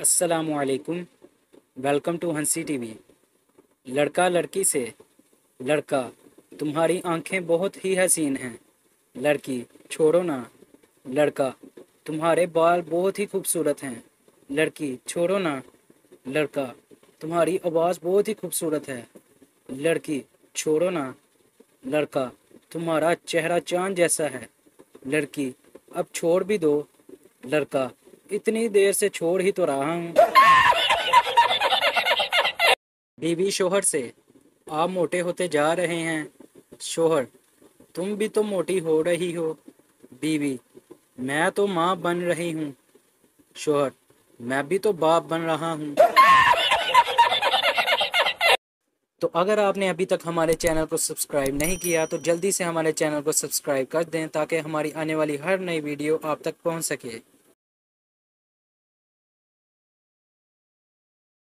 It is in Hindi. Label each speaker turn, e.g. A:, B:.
A: अस्सलामुअलैकुम। वेलकम टू हंसी टीवी। लड़का लड़की से। लड़का, तुम्हारी आंखें बहुत ही हसीन हैं। लड़की, छोड़ो ना। लड़का, तुम्हारे बाल बहुत ही खूबसूरत हैं। लड़की, छोड़ो ना। लड़का, तुम्हारी आवाज़ बहुत ही खूबसूरत है। लड़की, छोड़ो ना। लड़का, तुम्हारा चेहरा चांद जैसा है। लड़की, अब छोड़ भी दो। लड़का, इतनी देर से छोड़ ही तो रहा हूँ। बीवी शोहर से। आप मोटे होते जा रहे हैं। शोहर, तुम भी तो मोटी हो रही हो। बीवी, मैं तो माँ बन रही हूँ। शोहर, मैं भी तो बाप बन रहा हूँ। तो अगर आपने अभी तक हमारे चैनल को सब्सक्राइब नहीं किया तो जल्दी से हमारे चैनल को सब्सक्राइब कर दें ताकि हमारी आने वाली हर नई वीडियो आप तक पहुँच सके।